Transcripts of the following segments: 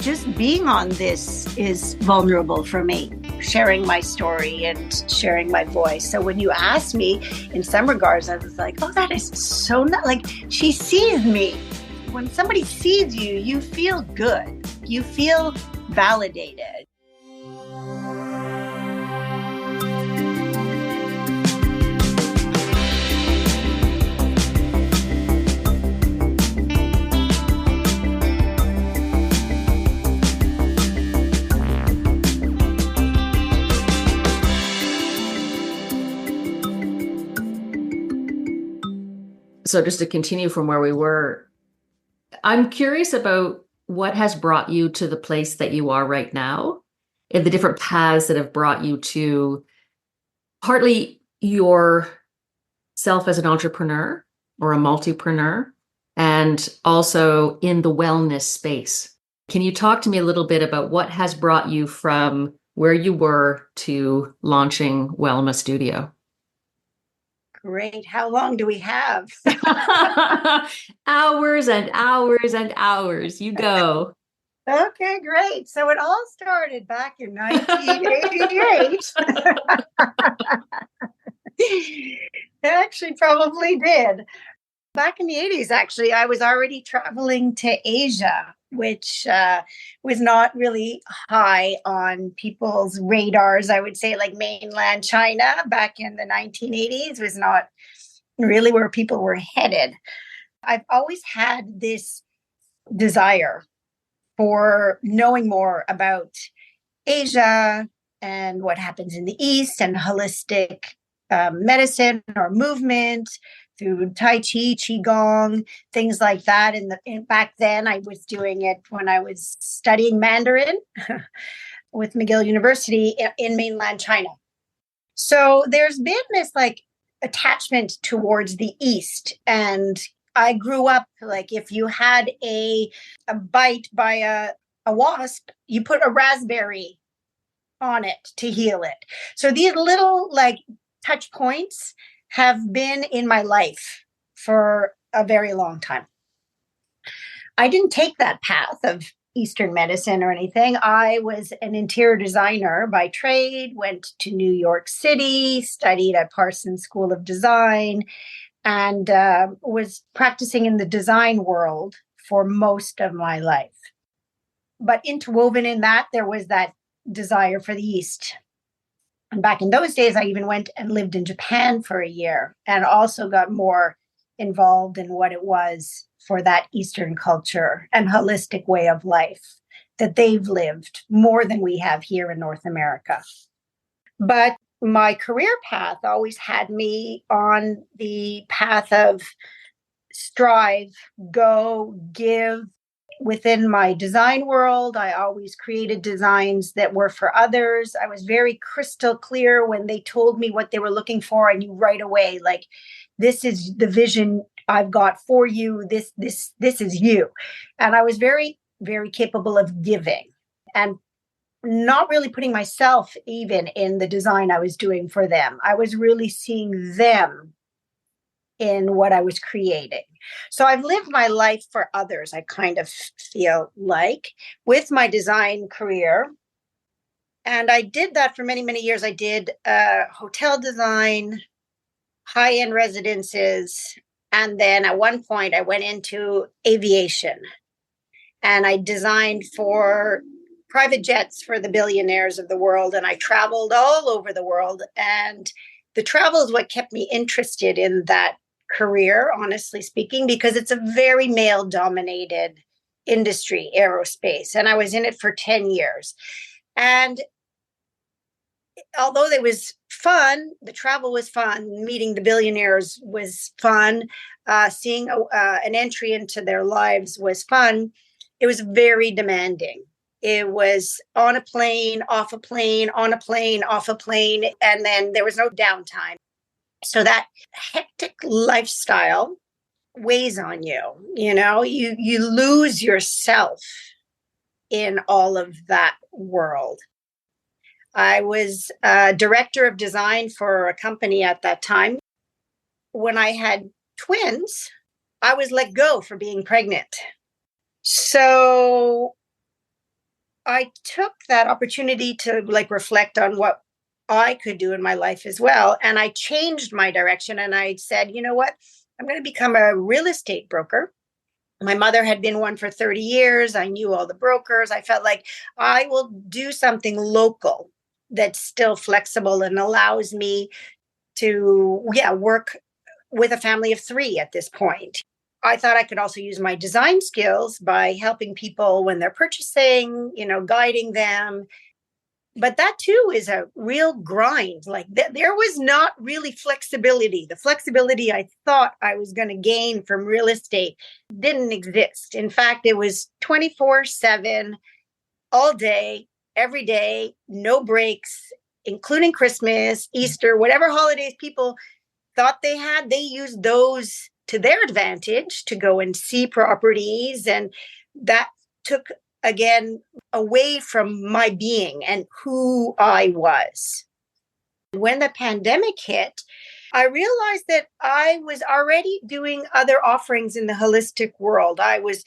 just being on this is vulnerable for me, sharing my story and sharing my voice. So when you asked me, in some regards, I was like, oh, that is so not like she sees me. When somebody sees you, you feel good. You feel validated. So just to continue from where we were, I'm curious about what has brought you to the place that you are right now, and the different paths that have brought you to partly yourself as an entrepreneur or a multipreneur, and also in the wellness space. Can you talk to me a little bit about what has brought you from where you were to launching Welmä Studio? Great. How long do we have? Hours and hours and hours. You go. Okay, great. So it all started back in 1988. It actually probably did. Back in the 80s, actually, I was already traveling to Asia, which was not really high on people's radars. I would say like mainland China back in the 1980s was not really where people were headed. I've always had this desire for knowing more about Asia and what happens in the East and holistic medicine or movement through Tai Chi, Qigong, things like that. Back then, I was doing it when I was studying Mandarin with McGill University in mainland China. So there's been this like attachment towards the East. And I grew up like if you had a bite by a wasp, you put a raspberry on it to heal it. So these little like touch points have been in my life for a very long time. I didn't take that path of Eastern medicine or anything. I was an interior designer by trade, went to New York City, studied at Parsons School of Design, and was practicing in the design world for most of my life. But interwoven in that, there was that desire for the East. And back in those days, I even went and lived in Japan for a year and also got more involved in what it was for that Eastern culture and holistic way of life that they've lived more than we have here in North America. But my career path always had me on the path of strive, go, give. Within my design world, I always created designs that were for others. I was very crystal clear when they told me what they were looking for. I knew right away, like, this is the vision I've got for you. This is you. And I was very, very capable of giving and not really putting myself even in the design I was doing for them. I was really seeing them in what I was creating. So I've lived my life for others, I kind of feel like, with my design career. And I did that for many, many years. I did hotel design, high-end residences. And then at one point, I went into aviation. And I designed for private jets for the billionaires of the world. And I traveled all over the world. And the travel is what kept me interested in that career, honestly speaking, because it's a very male-dominated industry, aerospace. And I was in it for 10 years. And although it was fun, the travel was fun, meeting the billionaires was fun, seeing an entry into their lives was fun, it was very demanding. It was on a plane, off a plane, on a plane, off a plane, and then there was no downtime. So that hectic lifestyle weighs on you, you lose yourself in all of that world. I was director of design for a company at that time. When I had twins, I was let go for being pregnant. So I took that opportunity to like reflect on what I could do in my life as well. And I changed my direction and I said, you know what? I'm going to become a real estate broker. My mother had been one for 30 years. I knew all the brokers. I felt like I will do something local that's still flexible and allows me to, work with a family of three at this point. I thought I could also use my design skills by helping people when they're purchasing, guiding them. But that too is a real grind. Like there was not really flexibility. The flexibility I thought I was going to gain from real estate didn't exist. In fact, it was 24/7, all day, every day, no breaks, including Christmas, Easter, whatever holidays people thought they had, they used those to their advantage to go and see properties. And that took, again, away from my being and who I was. When the pandemic hit, I realized that I was already doing other offerings in the holistic world. I was,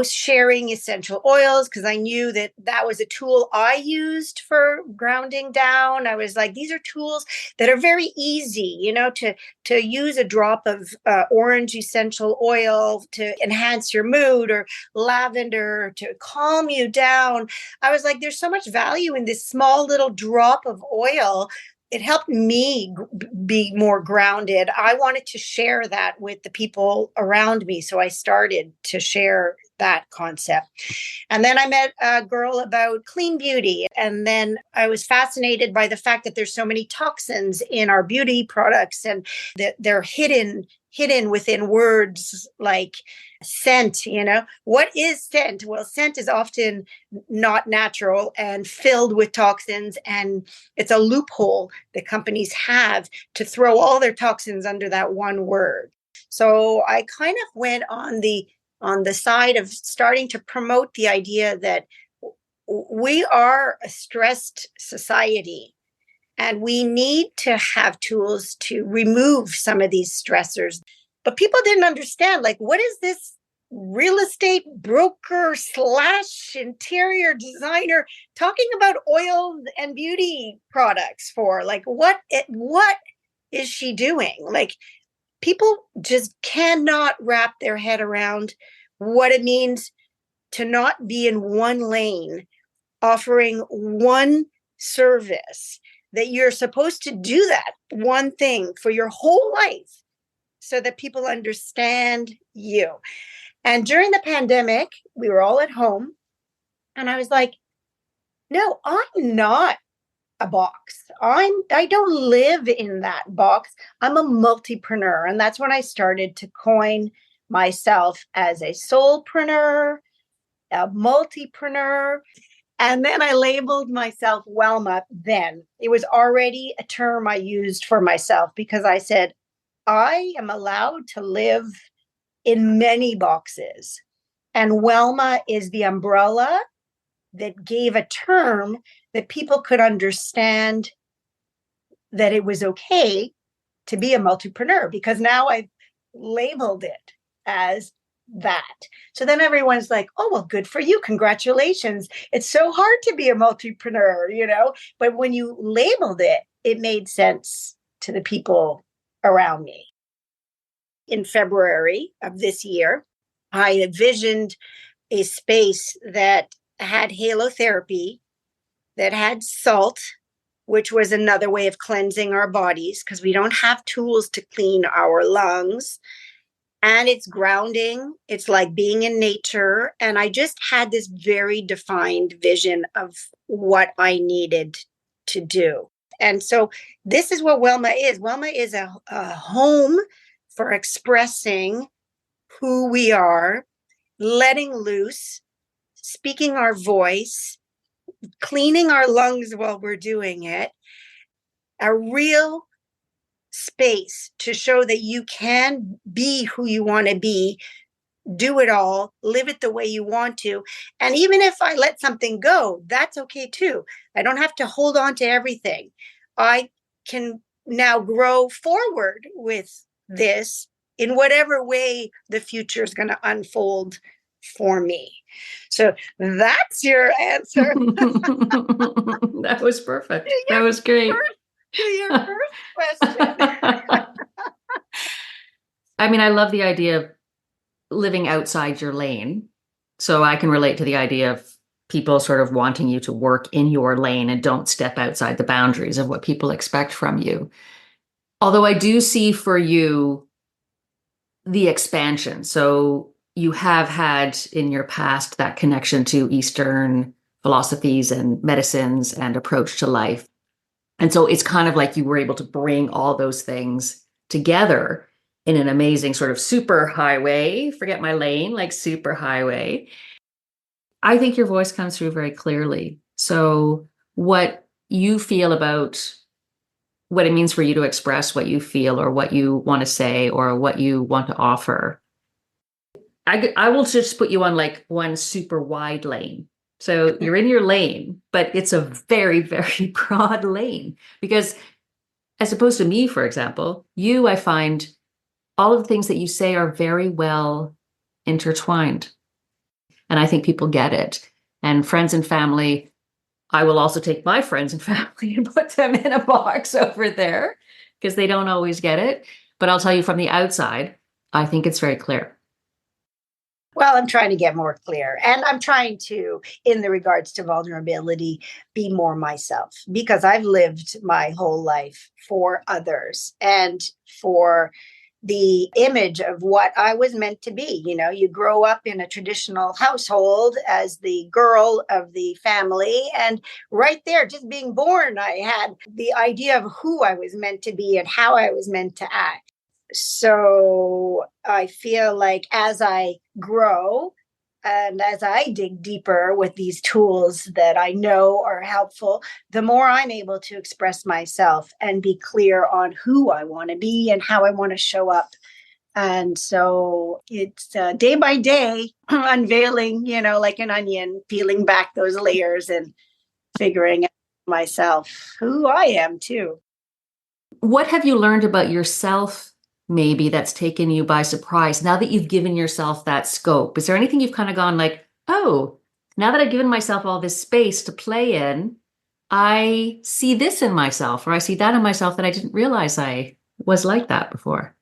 sharing essential oils because I knew that that was a tool I used for grounding down. I was like, these are tools that are very easy, to use a drop of orange essential oil to enhance your mood, or lavender to calm you down. I was like, there's so much value in this small little drop of oil. It helped me be more grounded. I wanted to share that with the people around me. So I started to share that concept. And then I met a girl about clean beauty. And then I was fascinated by the fact that there's so many toxins in our beauty products and that they're hidden within words like scent. What is scent? Well, scent is often not natural and filled with toxins, and it's a loophole that companies have to throw all their toxins under that one word. So I kind of went on the side of starting to promote the idea that we are a stressed society. And we need to have tools to remove some of these stressors. But people didn't understand, like, what is this real estate broker / interior designer talking about oils and beauty products for? Like, what is she doing? Like, people just cannot wrap their head around what it means to not be in one lane, offering one service, that you're supposed to do that one thing for your whole life so that people understand you. And during the pandemic, we were all at home. And I was like, no, I'm not a box. I don't live in that box. I'm a multipreneur. And that's when I started to coin myself as a soulpreneur, a multipreneur. And then I labeled myself Welmä then. It was already a term I used for myself because I said, I am allowed to live in many boxes. And Welmä is the umbrella that gave a term that people could understand that it was okay to be a multipreneur, because now I've labeled it as that. So then everyone's like, oh, well, good for you. Congratulations. It's so hard to be a multipreneur, but when you labeled it, it made sense to the people around me. In February of this year, I envisioned a space that had halotherapy, that had salt, which was another way of cleansing our bodies because we don't have tools to clean our lungs. And it's grounding. It's like being in nature. And I just had this very defined vision of what I needed to do. And so this is what Welmä is. Welmä is a home for expressing who we are, letting loose, speaking our voice, cleaning our lungs while we're doing it, a real space to show that you can be who you want to be, do it all, live it the way you want to. And even if I let something go, that's okay too. I don't have to hold on to everything. I can now grow forward with this in whatever way the future is going to unfold for me. So that's your answer. That was perfect. That was great. To your first question. I mean, I love the idea of living outside your lane. So I can relate to the idea of people sort of wanting you to work in your lane and don't step outside the boundaries of what people expect from you. Although I do see for you the expansion. So you have had in your past that connection to Eastern philosophies and medicines and approach to life. And so it's kind of like you were able to bring all those things together in an amazing sort of super highway, forget my lane, like super highway. I think your voice comes through very clearly. So what you feel about what it means for you to express what you feel or what you want to say or what you want to offer. I will just put you on like one super wide lane. So you're in your lane, but it's a very, very broad lane because as opposed to me, for example, I find all of the things that you say are very well intertwined. And I think people get it. And friends and family, I will also take my friends and family and put them in a box over there because they don't always get it. But I'll tell you from the outside, I think it's very clear. Well, I'm trying to get more clear. And I'm trying to, in the regards to vulnerability, be more myself because I've lived my whole life for others and for the image of what I was meant to be. You know, you grow up in a traditional household as the girl of the family. And right there, just being born, I had the idea of who I was meant to be and how I was meant to act. So I feel like as I grow and as I dig deeper with these tools that I know are helpful, the more I'm able to express myself and be clear on who I want to be and how I want to show up. And so it's day by day unveiling, you know, like an onion, peeling back those layers and figuring out myself, who I am too. What have you learned about yourself, maybe that's taken you by surprise now that you've given yourself that scope? Is there anything you've kind of gone like, oh, now that I've given myself all this space to play in, I see this in myself, or I see that in myself that I didn't realize I was like that before?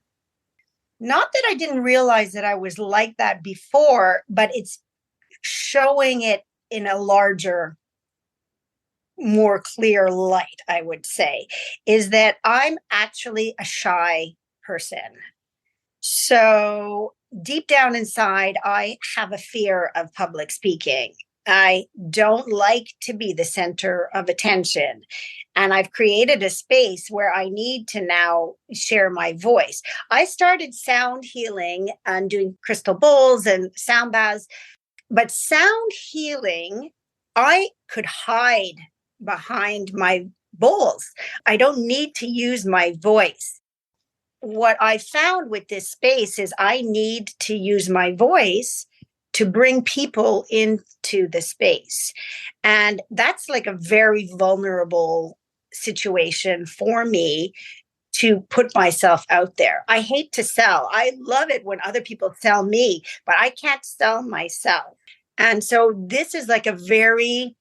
Not that I didn't realize that I was like that before, but it's showing it in a larger, more clear light, I would say, is that I'm actually a shy person. So deep down inside, I have a fear of public speaking. I don't like to be the center of attention. And I've created a space where I need to now share my voice. I started sound healing and doing crystal bowls and sound baths, but sound healing, I could hide behind my bowls. I don't need to use my voice. What I found with this space is I need to use my voice to bring people into the space. And that's like a very vulnerable situation for me to put myself out there. I hate to sell. I love it when other people sell me, but I can't sell myself. And so this is like a very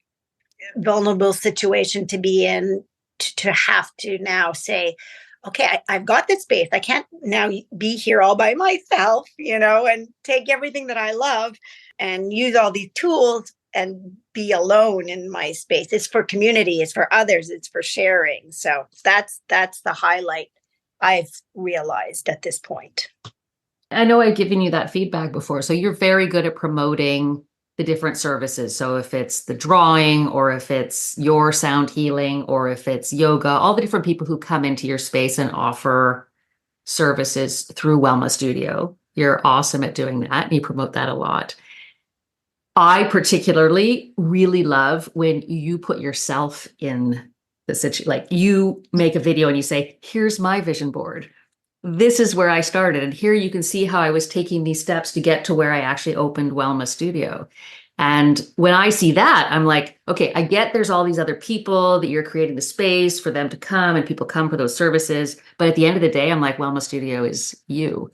vulnerable situation to be in, to have to now say, okay, I've got this space. I can't now be here all by myself, you know, and take everything that I love and use all these tools and be alone in my space. It's for community, it's for others, it's for sharing. So that's the highlight I've realized at this point. I know I've given you that feedback before. So you're very good at promoting the different services. So if it's the drawing or if it's your sound healing or if it's yoga, all the different people who come into your space and offer services through Welmä Studio, you're awesome at doing that and you promote that a lot. I particularly really love when you put yourself in the situation, like you make a video and you say, here's my vision board. This is where I started. And here you can see how I was taking these steps to get to where I actually opened Welmä Studio. And when I see that, I'm like, okay, I get there's all these other people that you're creating the space for them to come and people come for those services. But at the end of the day, I'm like, Welmä Studio is you.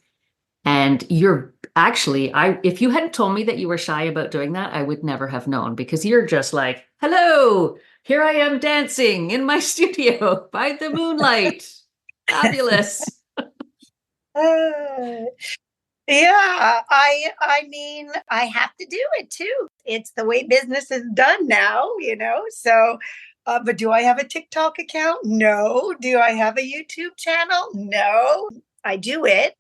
And you're actually, if you hadn't told me that you were shy about doing that, I would never have known, because you're just like, hello, here I am dancing in my studio by the moonlight. Fabulous. Uh, yeah, I mean, I have to do it too. It's the way business is done now, So, but do I have a TikTok account? No. Do I have a YouTube channel? No. I do it,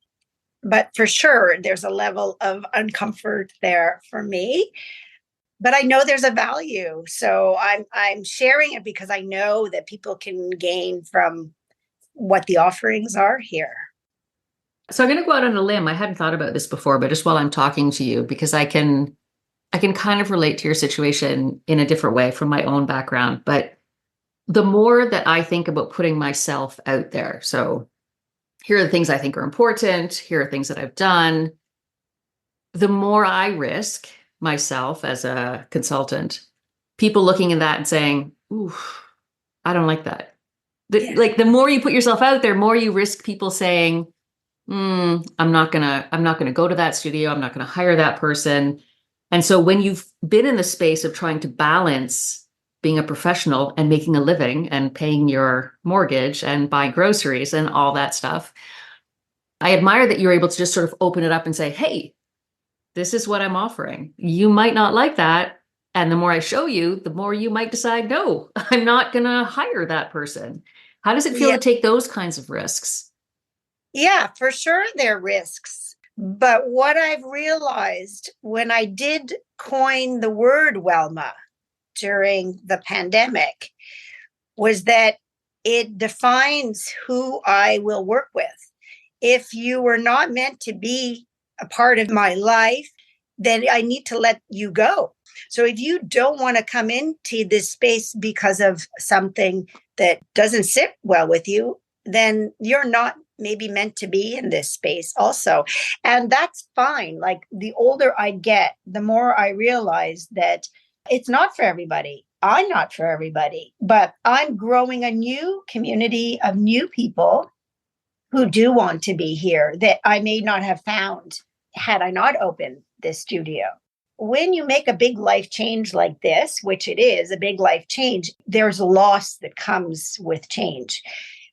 but for sure, there's a level of uncomfort there for me. But I know there's a value, so I'm sharing it because I know that people can gain from what the offerings are here. So I'm going to go out on a limb. I hadn't thought about this before, but just while I'm talking to you, because I can kind of relate to your situation in a different way from my own background. But the more that I think about putting myself out there, so here are the things I think are important, here are things that I've done, the more I risk myself as a consultant, people looking at that and saying, ooh, I don't like that. Like the more you put yourself out there, more you risk people saying, I'm not gonna go to that studio. I'm not gonna hire that person. And so when you've been in the space of trying to balance being a professional and making a living and paying your mortgage and buying groceries and all that stuff, I admire that you're able to just sort of open it up and say, hey, this is what I'm offering. You might not like that. And the more I show you, the more you might decide, no, I'm not going to hire that person. How does it feel to take those kinds of risks? Yeah, for sure, there are risks. But what I've realized when I did coin the word Welmä during the pandemic was that it defines who I will work with. If you were not meant to be a part of my life, then I need to let you go. So if you don't want to come into this space because of something that doesn't sit well with you, then you're not maybe meant to be in this space also. And that's fine. Like the older I get, the more I realize that it's not for everybody. I'm not for everybody, but I'm growing a new community of new people who do want to be here that I may not have found had I not opened this studio. When you make a big life change like this, which it is a big life change, there's a loss that comes with change.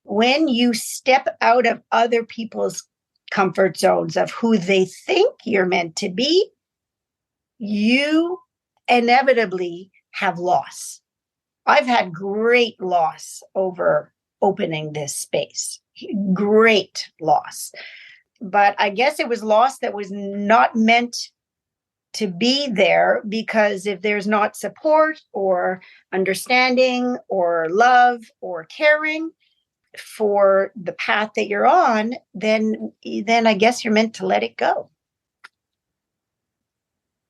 When you step out of other people's comfort zones of who they think you're meant to be, you inevitably have loss. I've had great loss over opening this space. Great loss. But I guess it was loss that was not meant to be there, because if there's not support or understanding or love or caring for the path that you're on, then I guess you're meant to let it go.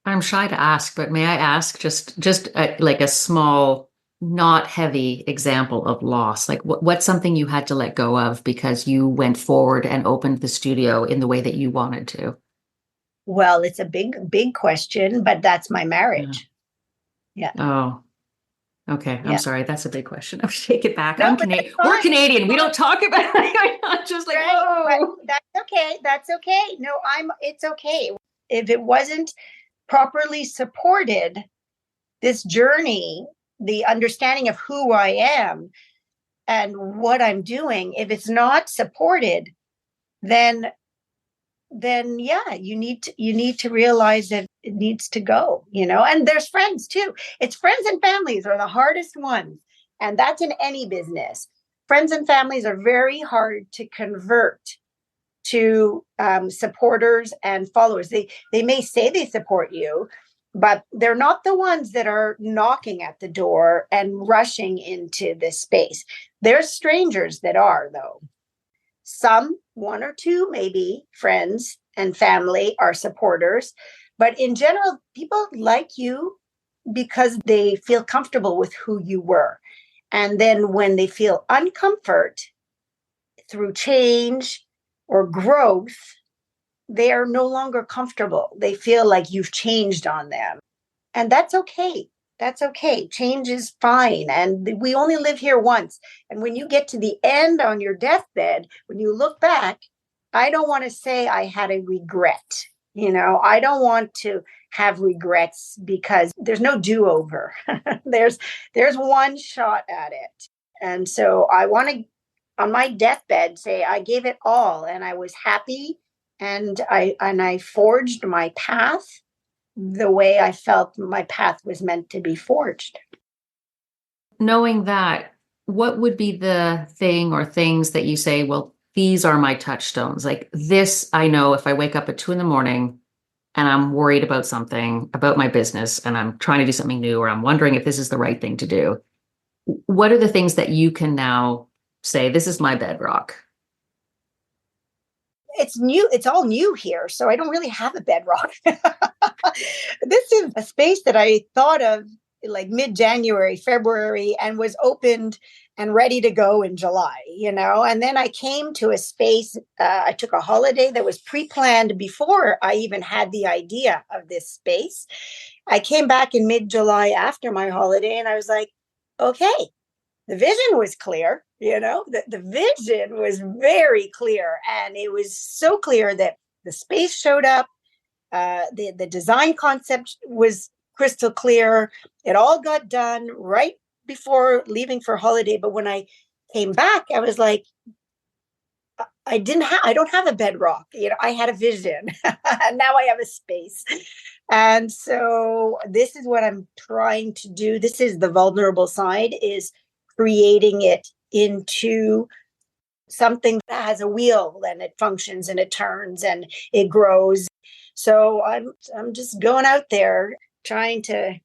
I'm shy to ask, but may I ask just like a small, not heavy example of loss? Like what's something you had to let go of because you went forward and opened the studio in the way that you wanted to? Well, it's a big question, but that's my marriage. Yeah. Oh, okay. I'm sorry. That's a big question. I'll take it back. No, I'm Canadian. We're Canadian. We don't talk about it. I'm just like, right, whoa. that's okay. That's okay. No, it's okay. If it wasn't properly supported, this journey, the understanding of who I am and what I'm doing, if it's not supported, then yeah, you need to realize that it needs to go, and there's friends too. It's friends and families are the hardest ones. And that's in any business. Friends and families are very hard to convert to supporters and followers. They may say they support you, but they're not the ones that are knocking at the door and rushing into this space. There's strangers that are, though. Some, one or two, maybe friends and family are supporters. But in general, people like you because they feel comfortable with who you were. And then when they feel uncomfort through change or growth, they are no longer comfortable. They feel like you've changed on them. And that's okay. That's okay. Change is fine. And we only live here once. And when you get to the end on your deathbed, when you look back, I don't want to say I had a regret. I don't want to have regrets because there's no do-over. there's one shot at it. And so I want to, on my deathbed, say I gave it all and I was happy, and I forged my path the way I felt my path was meant to be forged. Knowing that, what would be the thing or things that you say, well, these are my touchstones? Like this, I know if I wake up at 2 a.m. and I'm worried about something, about my business, and I'm trying to do something new, or I'm wondering if this is the right thing to do. What are the things that you can now say, this is my bedrock? It's new. It's all new here. So I don't really have a bedrock. This is a space that I thought of like mid-January, February, and was opened and ready to go in July, and then I came to a space. I took a holiday that was pre-planned before I even had the idea of this space. I came back in mid-July after my holiday, and I was like, okay, the vision was clear, the vision was very clear. And it was so clear that the space showed up. The design concept was crystal clear. It all got done right before leaving for holiday. But when I came back, I was like, I don't have a bedrock. I had a vision. Now I have a space. And so this is what I'm trying to do. This is the vulnerable side, is creating it into something that has a wheel and it functions and it turns and it grows. So I'm just going out there trying to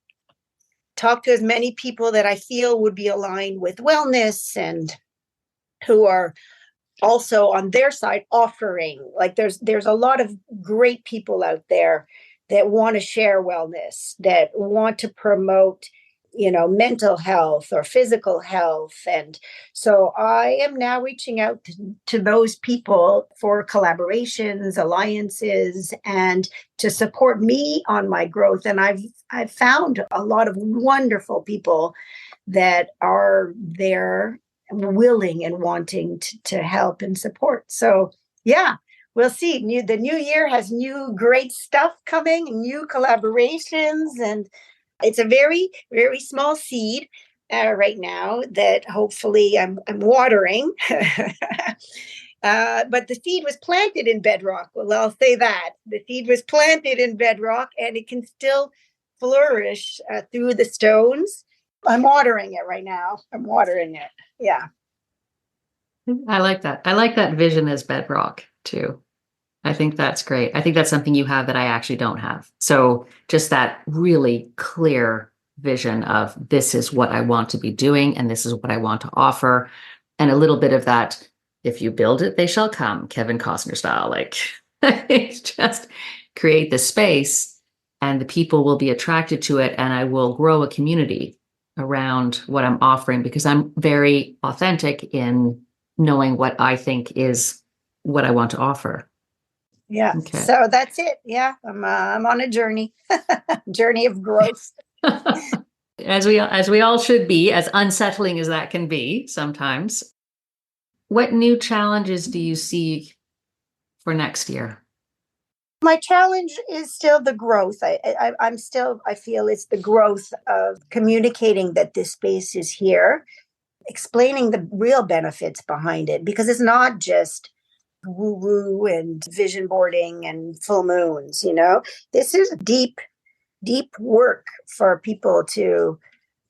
talk to as many people that I feel would be aligned with wellness and who are also on their side offering. Like there's a lot of great people out there that want to share wellness, that want to promote mental health or physical health. And so I am now reaching out to those people for collaborations, alliances, and to support me on my growth. And I've found a lot of wonderful people that are there, willing and wanting to help and support. So yeah, we'll see. The new year has new great stuff coming, new collaborations, and it's a very, very small seed right now that hopefully I'm watering. But the seed was planted in bedrock. Well, I'll say that. The seed was planted in bedrock, and it can still flourish through the stones. I'm watering it right now. I'm watering it. Yeah. I like that. I like that vision as bedrock too. I think that's great. I think that's something you have that I actually don't have. So just that really clear vision of this is what I want to be doing and this is what I want to offer. And a little bit of that, if you build it, they shall come, Kevin Costner style. Like it's just create the space and the people will be attracted to it. And I will grow a community around what I'm offering because I'm very authentic in knowing what I think is what I want to offer. Yeah. Okay. So that's it. Yeah. I'm on a journey, journey of growth. As we all should be, as unsettling as that can be sometimes. What new challenges do you see for next year? My challenge is still the growth. I feel it's the growth of communicating that this space is here, explaining the real benefits behind it, because it's not just woo-woo and vision boarding and full moons, This is deep work for people to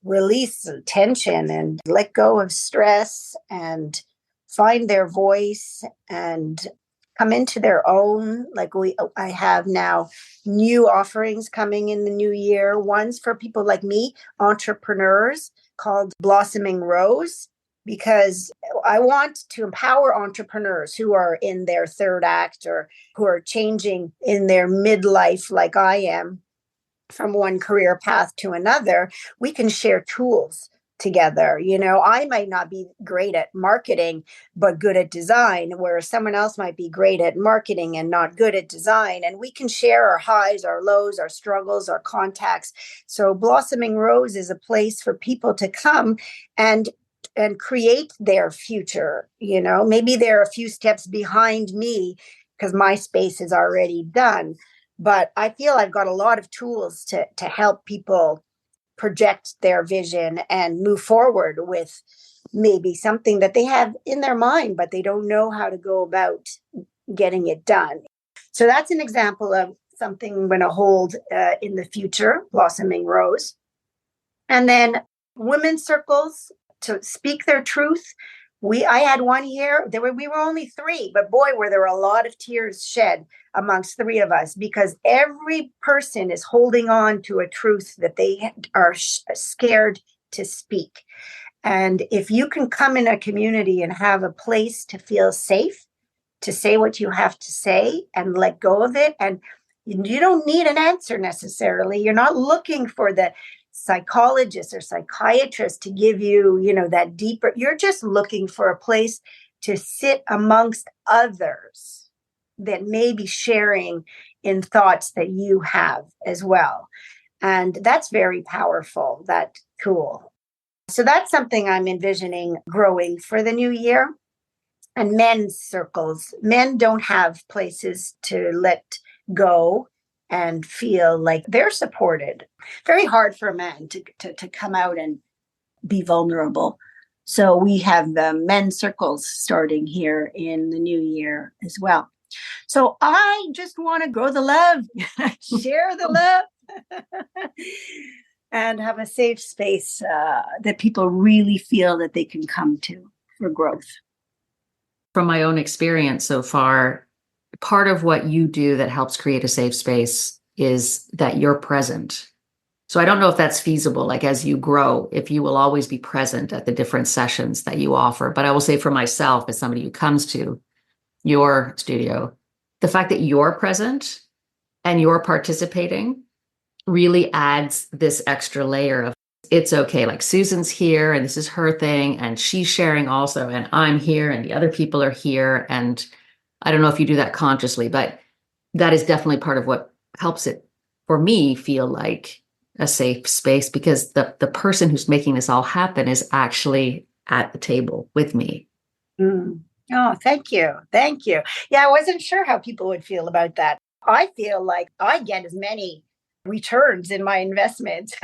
release tension and let go of stress and find their voice and come into their own. I have now new offerings coming in the new year. One's for people like me, entrepreneurs, called Blossoming Rose, because I want to empower entrepreneurs who are in their third act or who are changing in their midlife like I am from one career path to another. We can share tools together. I might not be great at marketing, but good at design, whereas someone else might be great at marketing and not good at design. And we can share our highs, our lows, our struggles, our contacts. So Blossoming Rose is a place for people to come and and create their future. Maybe they're a few steps behind me because my space is already done. But I feel I've got a lot of tools to help people project their vision and move forward with maybe something that they have in their mind, but they don't know how to go about getting it done. So that's an example of something I'm going to hold in the future, Blossoming Rose. And then women's circles to speak their truth. I had one year, we were only 3, but boy, were there a lot of tears shed amongst 3 of us, because every person is holding on to a truth that they are scared to speak. And if you can come in a community and have a place to feel safe, to say what you have to say and let go of it, and you don't need an answer necessarily. You're not looking for the psychologist or psychiatrist to give you, that deeper. You're just looking for a place to sit amongst others that may be sharing in thoughts that you have as well. And that's very powerful, that tool. So that's something I'm envisioning growing for the new year. And men's circles. Men don't have places to let go and feel like they're supported. Very hard for a man to come out and be vulnerable. So we have the men's circles starting here in the new year as well. So I just want to grow the love, share the love, and have a safe space that people really feel that they can come to for growth. From my own experience so far, part of what you do that helps create a safe space is that you're present. So I don't know if that's feasible, like as you grow, if you will always be present at the different sessions that you offer. But I will say for myself, as somebody who comes to your studio, the fact that you're present and you're participating really adds this extra layer of it's okay. Like Susan's here and this is her thing and she's sharing also, and I'm here and the other people are here. And I don't know if you do that consciously, but that is definitely part of what helps it for me feel like a safe space, because the person who's making this all happen is actually at the table with me. Mm. Oh, thank you. Thank you. Yeah, I wasn't sure how people would feel about that. I feel like I get as many returns in my investments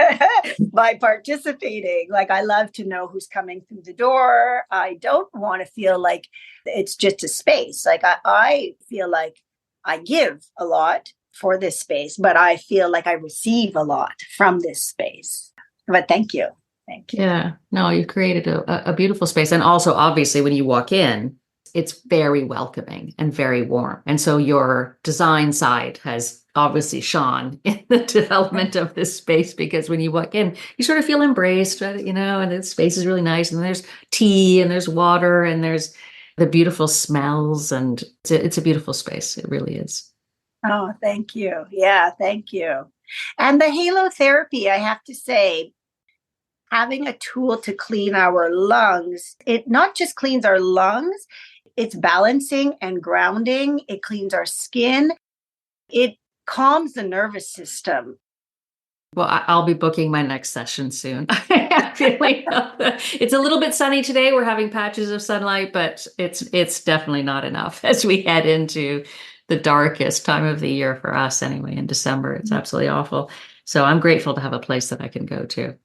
by participating. Like, I love to know who's coming through the door. I don't want to feel like it's just a space. Like I feel like I give a lot for this space, but I feel like I receive a lot from this space. But thank you. Thank you. Yeah, no, you created a beautiful space. And also, obviously, when you walk in, it's very welcoming and very warm. And so your design side has obviously shone in the development of this space, because when you walk in, you sort of feel embraced, and the space is really nice. And there's tea and there's water and there's the beautiful smells. And it's a beautiful space. It really is. Oh, thank you. Yeah, thank you. And the halo therapy, I have to say, having a tool to clean our lungs, it not just cleans our lungs, it's balancing and grounding. It cleans our skin. It calms the nervous system. Well, I'll be booking my next session soon. It's a little bit sunny today. We're having patches of sunlight, but it's definitely not enough as we head into the darkest time of the year for us anyway, in December. It's absolutely awful. So I'm grateful to have a place that I can go to.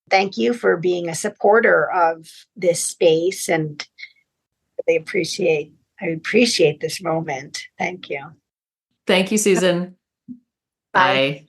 Thank you for being a supporter of this space, and I appreciate this moment. Thank you. Thank you, Susan. Bye.